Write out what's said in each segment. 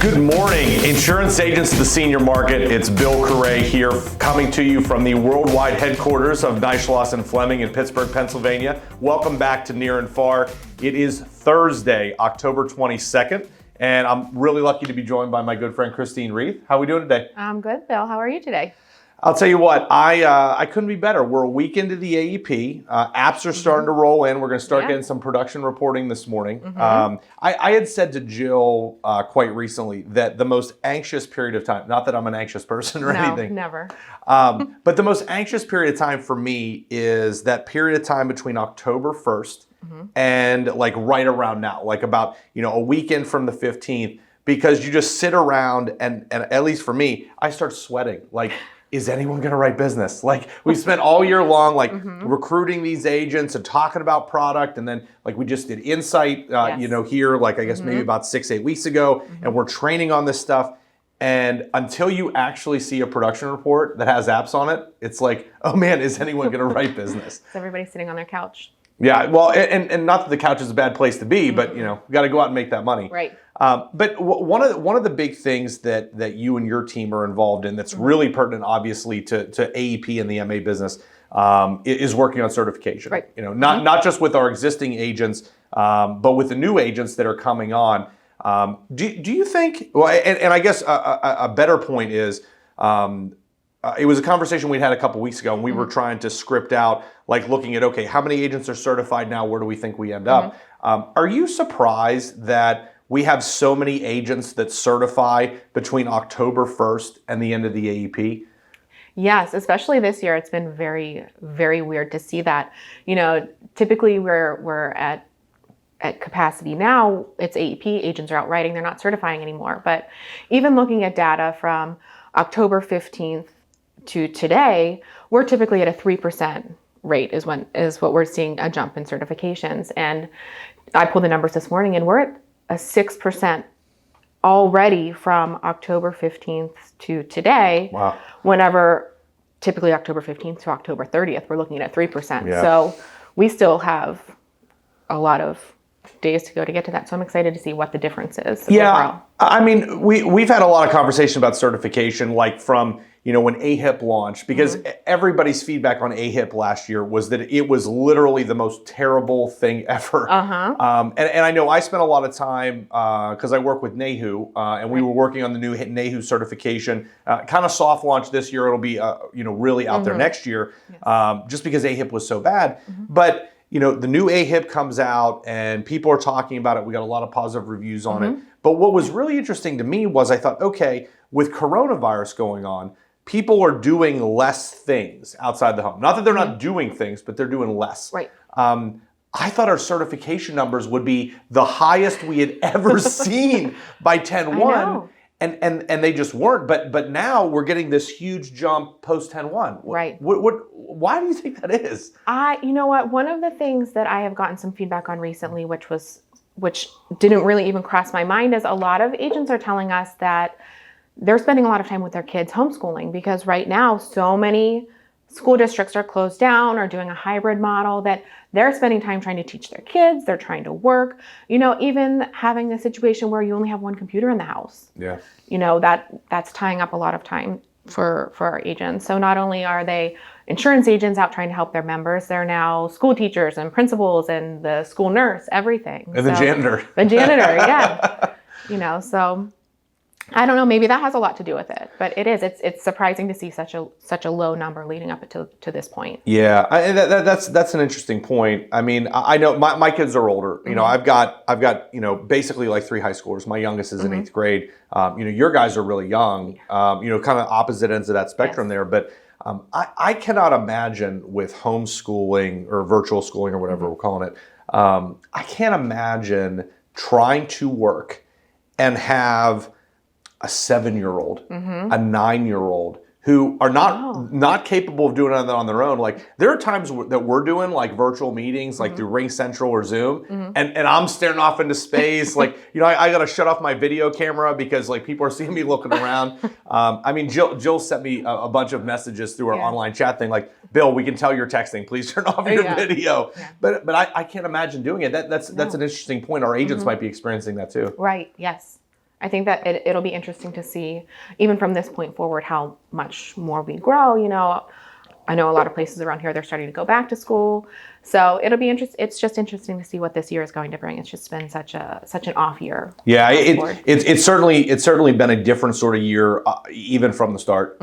Good morning, insurance agents of the senior market. It's Bill Kiray here, coming to you from the worldwide headquarters of Neishloss Fleming in Pittsburgh, Pennsylvania. Welcome back to Near and Far. It is Thursday, October 22nd, and I'm really lucky to be joined by my good friend Christine Reith. How are we doing today? I'm good, Bill. How are you today? I'll tell you what, I couldn't be better. We're a week into the AEP. Apps are starting to roll in. We're going to start getting some production reporting this morning. I had said to Jill quite recently that the most anxious period of time, not that I'm an anxious person or anything. No, never. But the most anxious period of time for me is that period of time between October 1st and like right around now, like about, a weekend from the 15th, because you just sit around and at least for me, I start sweating. Like, is anyone going to write business? Like, we spent all year long, like recruiting these agents and talking about product. And then like we just did Insight, here, like I guess maybe about 6-8 weeks ago, and we're training on this stuff. And until you actually see a production report that has apps on it, it's like, oh man, is anyone going to write business? Is everybody sitting on their couch? Yeah, well, and not that the couch is a bad place to be, but we got to go out and make that money. Right. But one of the big things that you and your team are involved in that's really pertinent, obviously, to AEP and the MA business is working on certification. Right. Not just with our existing agents, but with the new agents that are coming on. Do you think? Well, and I guess a better point is. It was a conversation we had a couple weeks ago, and we were trying to script out, like looking at, okay, how many agents are certified now? Where do we think we end up? Are you surprised that we have so many agents that certify between October 1st and the end of the AEP? Yes, especially this year. It's been very, very weird to see that. Typically we're at capacity now. It's AEP, agents are out writing, they're not certifying anymore. But even looking at data from October 15th to today, we're typically at a 3% rate is what we're seeing a jump in certifications. And I pulled the numbers this morning and we're at a 6% already from October 15th to today. Wow. Whenever typically October 15th to October 30th, we're looking at 3%. Yeah. So we still have a lot of days to go to get to that. So I'm excited to see what the difference is. Yeah. Overall. I mean, we've had a lot of conversation about certification, like from, when AHIP launched, because everybody's feedback on AHIP last year was that it was literally the most terrible thing ever. And I know I spent a lot of time, because I work with NAHU, and we were working on the new NAHU certification, kind of soft launch this year. It'll be, really out there next year, just because AHIP was so bad. But the new AHIP comes out and people are talking about it. We got a lot of positive reviews on it. But what was really interesting to me was I thought, okay, with coronavirus going on, people are doing less things outside the home. Not that they're not doing things, but they're doing less. Right. I thought our certification numbers would be the highest we had ever seen by 10-1. And they just weren't. But now we're getting this huge jump post 10-1. Right. Why do you think that is? You know what? One of the things that I have gotten some feedback on recently, which didn't really even cross my mind, is a lot of agents are telling us that they're spending a lot of time with their kids homeschooling, because right now so many school districts are closed down or doing a hybrid model that they're spending time trying to teach their kids. They're trying to work, even having a situation where you only have one computer in the house. Yeah. That's tying up a lot of time for our agents. So not only are they insurance agents out trying to help their members, they're now school teachers and principals and the school nurse, everything. And the janitor. The janitor, yeah. So I don't know, maybe that has a lot to do with it, but it's surprising to see such a low number leading up to this point. Yeah, that's an interesting point. I mean, I know my kids are older. I've got basically like 3 high schoolers. My youngest is in 8th grade. Your guys are really young. Kind of opposite ends of that spectrum there. But I cannot imagine with homeschooling or virtual schooling or whatever we're calling it. I can't imagine trying to work and have a 7-year-old, a 9-year-old who are not capable of doing it on their own. Like, there are times that we're doing like virtual meetings, like through Ring Central or Zoom, and I'm staring off into space. Like, I got to shut off my video camera because like people are seeing me looking around. I mean, Jill sent me a bunch of messages through our online chat thing, like, Bill, we can tell you're texting. Please turn off your video. Yeah. But I can't imagine doing it. That's an interesting point. Our agents might be experiencing that too. Right. Yes. I think that it'll be interesting to see, even from this point forward, how much more we grow. I know a lot of places around here, they're starting to go back to school. So it'll be interesting. It's just interesting to see what this year is going to bring. It's just been such an off year. Yeah, it's certainly been a different sort of year, even from the start.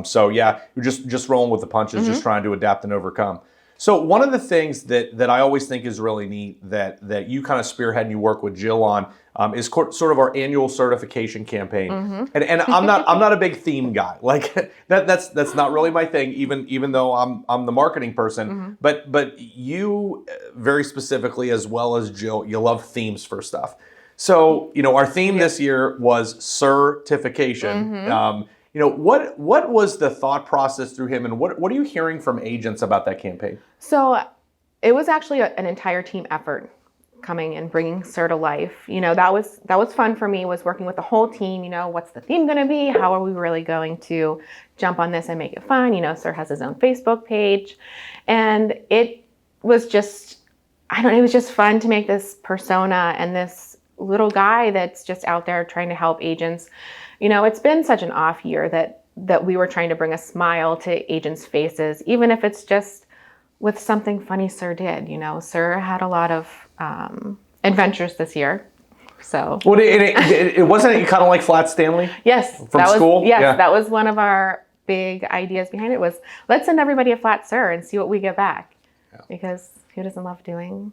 So yeah, we're just rolling with the punches, just trying to adapt and overcome. So one of the things that I always think is really neat that you kind of spearhead and you work with Jill on is sort of our annual certification campaign. And I'm not a big theme guy. Like that's not really my thing, even though I'm the marketing person. But you very specifically, as well as Jill, you love themes for stuff. So our theme this year was certification. What was the thought process through him, and what are you hearing from agents about that campaign? So it was actually an entire team effort coming and bringing SIR to life. That was fun for me, was working with the whole team. What's the theme going to be? How are we really going to jump on this and make it fun? SIR has his own Facebook page, and it was just, it was just fun to make this persona and this little guy that's just out there trying to help agents. It's been such an off year that we were trying to bring a smile to agents' faces, even if it's just with something funny SIR did. SIR had a lot of adventures this year. So it wasn't kind of like Flat Stanley? Yes. From school? Yes, yeah. That was one of our big ideas behind it, was let's send everybody a flat SIR and see what we get back. Yeah. Because who doesn't love doing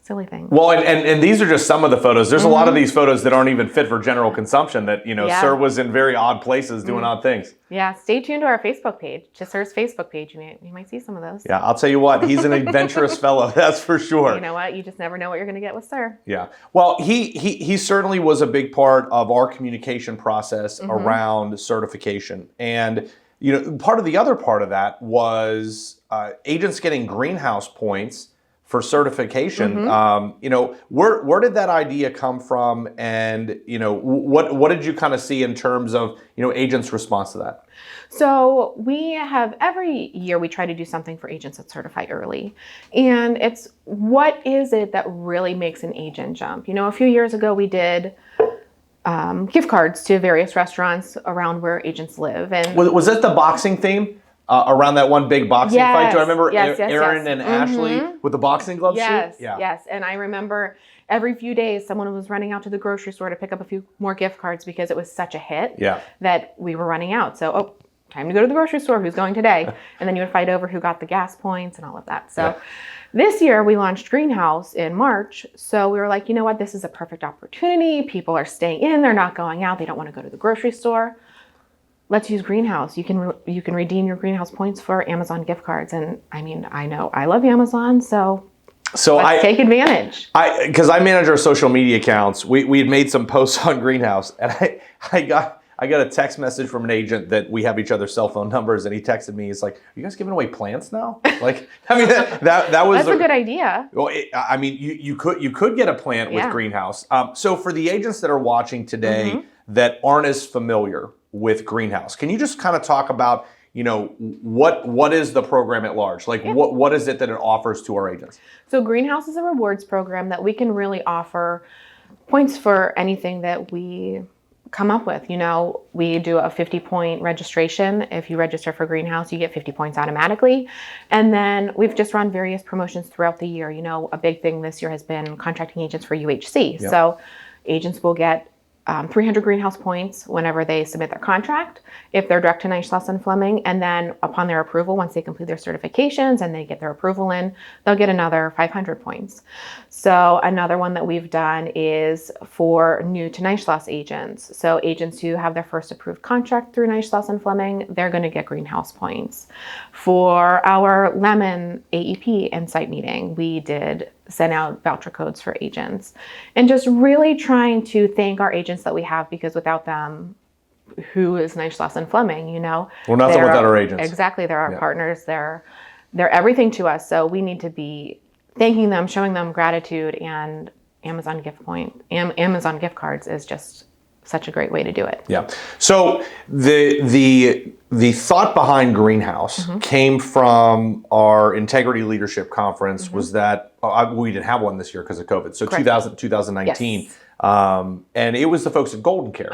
silly things? Well, and these are just some of the photos. There's a lot of these photos that aren't even fit for general consumption that, SIR was in very odd places doing odd things. Yeah, stay tuned to our Facebook page, to SIR's Facebook page. You might see some of those. Yeah, I'll tell you what, he's an adventurous fellow, that's for sure. You know what? You just never know what you're going to get with SIR. Yeah. Well, he certainly was a big part of our communication process around certification. And, part of that was agents getting greenhouse points for certification. Where did that idea come from, and what did you kind of see in terms of agents' response to that? So we have, every year we try to do something for agents that certify early, and it's what is it that really makes an agent jump? A few years ago we did gift cards to various restaurants around where agents live, and was it the boxing theme? Around that one big boxing fight. Do I remember Aaron and Ashley with the boxing gloves? Yes, yes. And I remember every few days someone was running out to the grocery store to pick up a few more gift cards because it was such a hit that we were running out. So, time to go to the grocery store. Who's going today? And then you would fight over who got the gas points and all of that. So this year we launched Greenhouse in March. So we were like, you know what? This is a perfect opportunity. People are staying in. They're not going out. They don't want to go to the grocery store. Let's use Greenhouse. You can redeem your Greenhouse points for Amazon gift cards. And I know I love Amazon, so let's take advantage. Because I manage our social media accounts. We had made some posts on Greenhouse, and I got a text message from an agent that we have each other's cell phone numbers, and he texted me. He's like, "Are you guys giving away plants now?" That was that's a good idea. Well, you could get a plant with Greenhouse. So for the agents that are watching today that aren't as familiar with Greenhouse, can you just kind of talk about what is the program at large? What is it that it offers to our agents? So Greenhouse is a rewards program that we can really offer points for anything that we come up with. We do a 50-point registration. If you register for Greenhouse, you get 50 points automatically. And then we've just run various promotions throughout the year. A big thing this year has been contracting agents for UHC. Yep. So agents will get 300 Greenhouse points whenever they submit their contract, if they're direct to Neishloss Fleming, and then upon their approval, once they complete their certifications and they get their approval in, they'll get another 500 points. So another one that we've done is for new to Neishloss agents. So agents who have their first approved contract through Neishloss Fleming, they're going to get Greenhouse points. For our Lemon AEP Insight meeting, we did send out voucher codes for agents, and just really trying to thank our agents that we have, because without them, who is Neishloss Fleming? We're nothing without our agents. Exactly. They're our partners. They're everything to us. So we need to be thanking them, showing them gratitude, and Amazon gift cards is just such a great way to do it. Yeah. So the thought behind Greenhouse came from our Integrity Leadership Conference. Was that we didn't have one this year because of COVID. So 2019. Yes. And it was the folks at Golden Care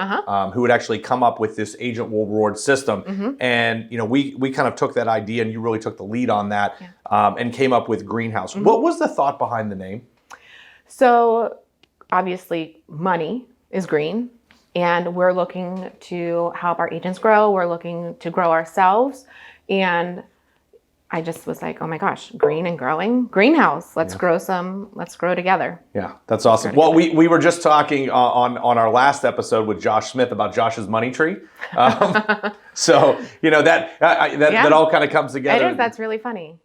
who would actually come up with this agent reward system. And we kind of took that idea, and you really took the lead on that, and came up with Greenhouse. What was the thought behind the name? So obviously money is green, and we're looking to help our agents grow. We're looking to grow ourselves. And I just was like, oh my gosh, green and growing, greenhouse. Let's grow together. Yeah, that's awesome. Well, we were just talking on our last episode with Josh Smith about Josh's money tree. So, that all kind of comes together. It is. That's really funny.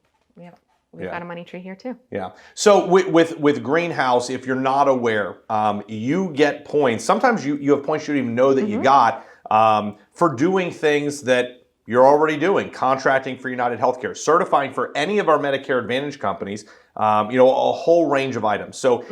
We've got a money tree here too. Yeah. So with Greenhouse, if you're not aware, you get points. Sometimes you have points you don't even know that you got for doing things that you're already doing. Contracting for United Healthcare, certifying for any of our Medicare Advantage companies, a whole range of items. So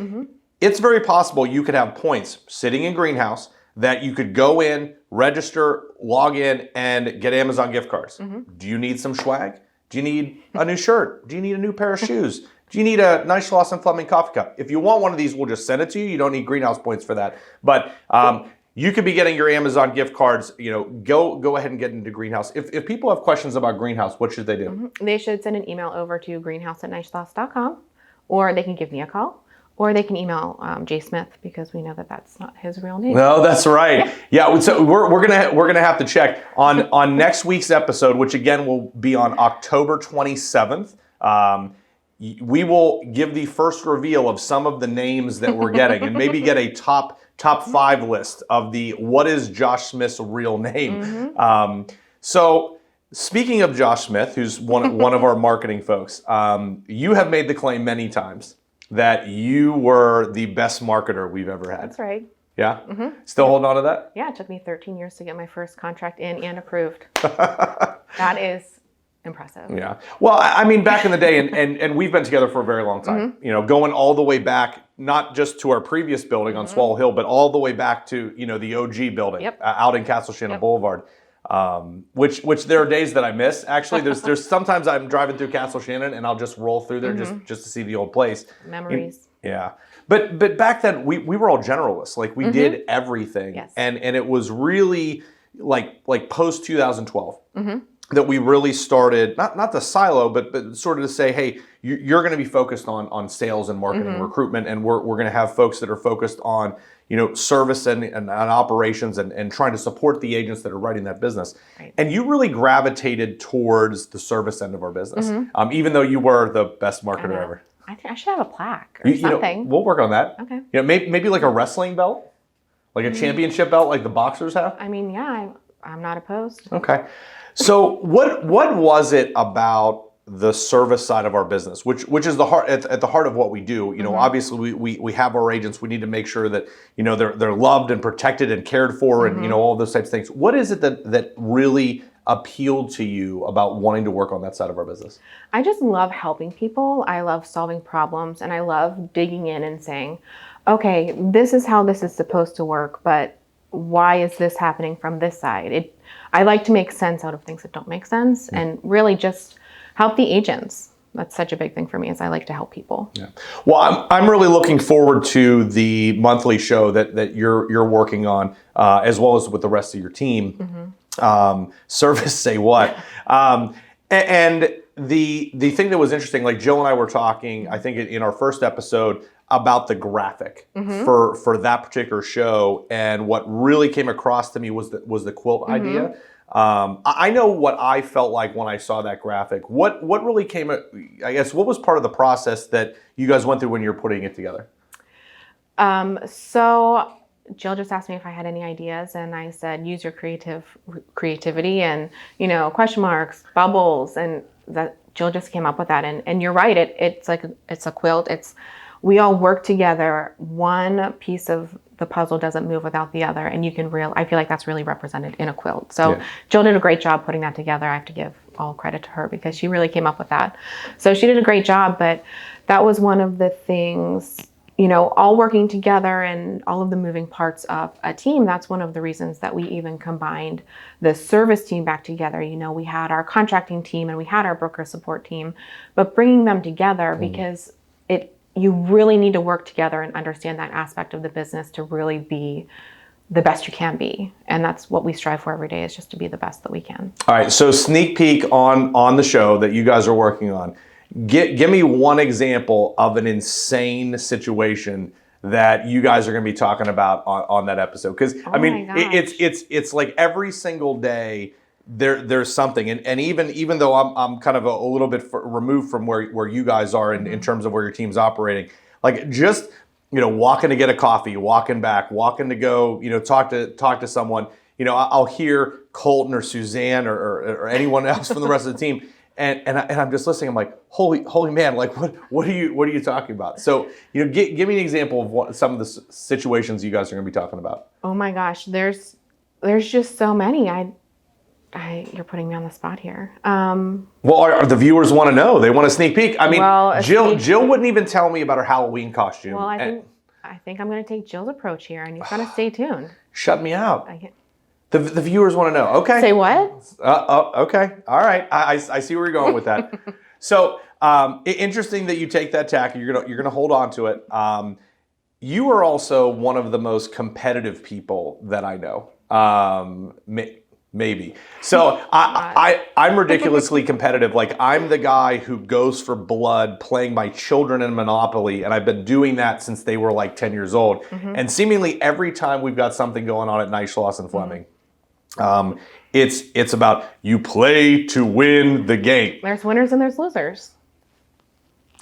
it's very possible you could have points sitting in Greenhouse that you could go in, register, log in, and get Amazon gift cards. Do you need some swag? Do you need a new shirt? Do you need a new pair of shoes? Do you need a Neishloss Fleming coffee cup? If you want one of these, we'll just send it to you. You don't need Greenhouse points for that. But you could be getting your Amazon gift cards. Go ahead and get into Greenhouse. If people have questions about Greenhouse, what should they do? They should send an email over to greenhouse@neishloss.com, or they can give me a call. Or they can email Jay Smith, because we know that that's not his real name. No, that's right. Yeah, so we're gonna have to check on next week's episode, which again will be on October 27th. We will give the first reveal of some of the names that we're getting, and maybe get a top 5 list of the what is Josh Smith's real name. So speaking of Josh Smith, who's one of our marketing folks, you have made the claim many times that you were the best marketer we've ever had. That's right. Yeah? Still holding on to that? Yeah, it took me 13 years to get my first contract in and approved. That is impressive. Yeah. Well, I mean, back in the day, and we've been together for a very long time, going all the way back, not just to our previous building on Swallow Hill, but all the way back to, the OG building out in Castle Shannon Boulevard. Which there are days that I miss. Actually, there's sometimes I'm driving through Castle Shannon and I'll just roll through there just to see the old place. Memories. Yeah. But back then we were all generalists. Like we did everything. Yes. And it was really like post 2012 that we really started not the silo, but sort of to say, hey, you're going to be focused on sales and marketing, recruitment, and we're going to have folks that are focused on service and operations and trying to support the agents that are running that business. Right. And you really gravitated towards the service end of our business, even though you were the best marketer ever. I think I should have a plaque or something. We'll work on that. Okay. Maybe like a wrestling belt, like a championship belt, like the boxers have. I mean, yeah, I'm not opposed. Okay. So what was it about the service side of our business, which is the heart at the heart of what we do? Obviously we have our agents. We need to make sure that they're loved and protected and cared for, and all those types of things. What is it that really appealed to you about wanting to work on that side of our business? I just love helping people. I love solving problems, and I love digging in and saying, okay, this is how this is supposed to work, but why is this happening from this side? I like to make sense out of things that don't make sense, and really just help the agents. That's such a big thing for me, is I like to help people. Yeah. Well, I'm really looking forward to the monthly show that you're working on, as well as with the rest of your team. Service Say What? And the thing that was interesting, like Jill and I were talking, I think in our first episode, about the graphic for that particular show, and what really came across to me was the quilt idea. I know what I felt like when I saw that graphic. What really came, I guess, what was part of the process that you guys went through when you were putting it together? So Jill just asked me if I had any ideas, and I said, use your creativity and, question marks, bubbles, and that Jill just came up with that. And you're right. It's a quilt. We all work together. One piece of the puzzle doesn't move without the other, and I feel like that's really represented in a quilt. So Jill did a great job putting that together. I have to give all credit to her, because she really came up with that. So she did a great job, but that was one of the things all working together and all of the moving parts of a team. That's one of the reasons that we even combined the service team back together. We had our contracting team and we had our broker support team, but bringing them together because you really need to work together and understand that aspect of the business to really be the best you can be. And that's what we strive for every day, is just to be the best that we can. All right. So sneak peek on the show that you guys are working on. Give me one example of an insane situation that you guys are going to be talking about on that episode. Because it's like every single day there's something, and even though I'm kind of a little bit removed from where you guys are in terms of where your team's operating, like just walking to get a coffee, walking back, walking to go talk to someone. I'll hear Colton or Suzanne or anyone else from the rest of the team. And I'm just listening. I'm like, holy man! Like, what are you talking about? So, give me an example of some of the situations you guys are going to be talking about. Oh my gosh, there's just so many. You're putting me on the spot here. Well, the viewers want to know. They want a sneak peek. I mean, Jill wouldn't even tell me about her Halloween costume. Well, I think I'm going to take Jill's approach here, and you've got to stay tuned. Shut me out. The viewers want to know. Okay. Say what? Okay. All right. I see where you're going with that. So interesting that you take that tack. You're gonna hold on to it. You are also one of the most competitive people that I know. Maybe. So I'm ridiculously competitive. Like, I'm the guy who goes for blood playing my children in Monopoly, and I've been doing that since they were like 10 years old. And seemingly every time we've got something going on at Neishloss and Fleming, it's about you play to win the game. There's winners and there's losers.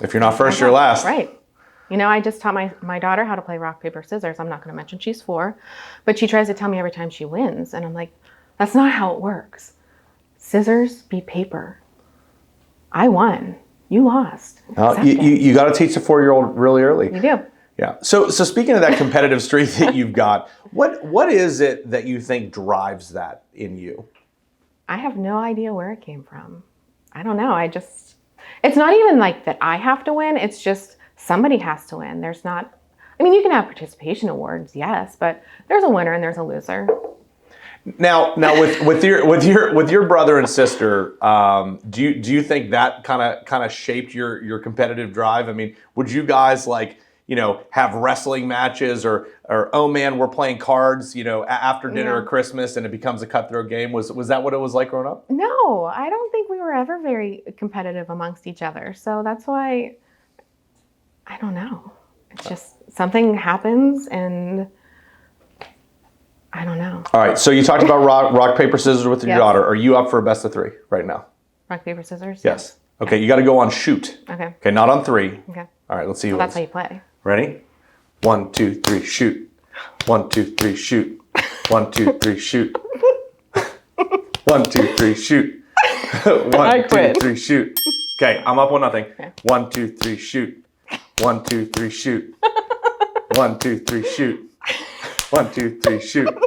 If you're not first, you're last. Right. I just taught my daughter how to play rock, paper, scissors. I'm not going to mention she's 4, but she tries to tell me every time she wins. And I'm like, that's not how it works. Scissors beat paper. I won. You lost. You got to teach the 4-year-old really early. You do. Yeah. So speaking of that competitive streak that you've got, what is it that you think drives that in you? I have no idea where it came from. I don't know. It's not even like that I have to win. It's just somebody has to win. You can have participation awards, yes, but there's a winner and there's a loser. Now with your brother and sister, do you think that kind of shaped your competitive drive? I mean, would you guys have wrestling matches or oh man, we're playing cards, after dinner at Christmas and it becomes a cutthroat game? Was that what it was like growing up? No, I don't think we were ever very competitive amongst each other. So that's why, I don't know. It's just something happens and I don't know. All right, so you talked about rock, paper, scissors with your daughter. Are you up for a best of 3 right now? Rock, paper, scissors? Yes. Okay, you got to go on shoot. Okay. Okay, not on 3. Okay. All right, let's see who That's how you play. Ready? 1, 2, 3, shoot. 1, 2, 3, shoot. 1, 2, 3, shoot. 1, 2, 3, shoot. 1, 2, 3, shoot. Okay, I'm up 1-0. Okay. 1, 2, 3, shoot. 1, 2, 3, shoot. 1, 2, 3, shoot. 1, 2, 3, shoot.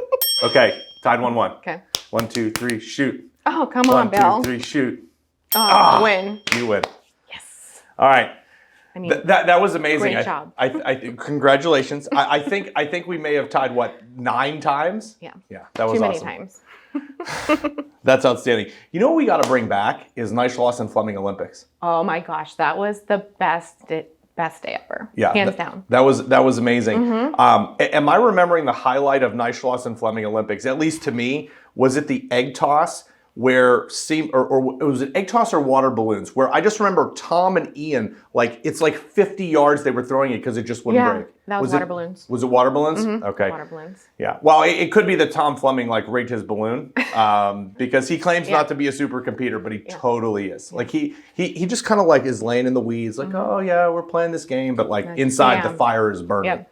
Okay, tied 1-1. Okay. 1, 2, 3, shoot. Oh, come on, Bill. 1, 2, 3, shoot. Oh, win. You win. Yes. All right. That was amazing. Great job. I congratulations. I think we may have tied 9 times. Yeah. Yeah, that was Too awesome. many times. That's outstanding. You know what we got to bring back is Neishloss and Fleming Olympics. Oh my gosh, that was the best day ever. Yeah, hands down. That was amazing. Am I remembering the highlight of Neishloss and Fleming Olympics? At least to me, was it the egg toss? Or was it egg toss or water balloons? Where I just remember Tom and Ian, it's like 50 yards they were throwing it because it just wouldn't break. That was water balloons. Was it water balloons? Okay. Water balloons. Yeah. Well, it could be that Tom Fleming rigged his balloon because he claims not to be a super competer, but he totally is. Like he just kind of is laying in the weeds, oh yeah, we're playing this game, but inside the fire is burning. Yep.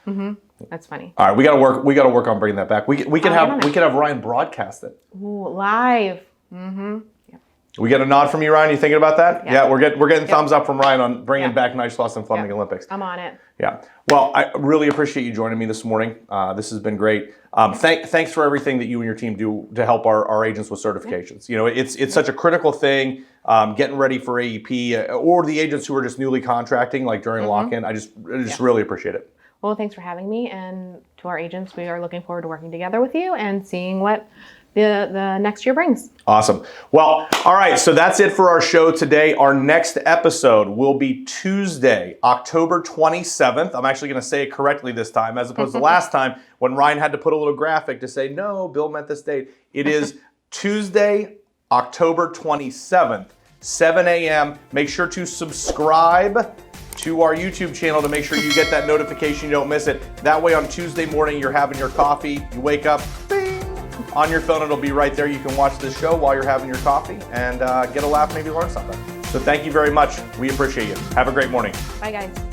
Mm-hmm. That's funny. All right, we got to work on bringing that back. We can have Ryan broadcast it. Ooh, live. Mm-hmm. Yep. We get a nod from you, Ryan. You thinking about that? Yeah, we're getting thumbs up from Ryan on bringing back Neishloss and Fleming Olympics. I'm on it. Yeah. Well, I really appreciate you joining me this morning. This has been great. Thanks for everything that you and your team do to help our agents with certifications. You know, it's such a critical thing. Getting ready for AEP or the agents who are just newly contracting, like during lock-in. I just really appreciate it. Well, thanks for having me, and to our agents, we are looking forward to working together with you and seeing what the next year brings. Awesome. Well, all right, so that's it for our show today. Our next episode will be Tuesday, October 27th. I'm actually going to say it correctly this time, as opposed to last time when Ryan had to put a little graphic to say, no, Bill meant this date. It is Tuesday, October 27th, 7 a.m. Make sure to subscribe to our YouTube channel to make sure you get that notification, you don't miss it. That way on Tuesday morning, you're having your coffee, you wake up, bing, on your phone, it'll be right there. You can watch this show while you're having your coffee and get a laugh, maybe learn something. So thank you very much. We appreciate you. Have a great morning. Bye, guys.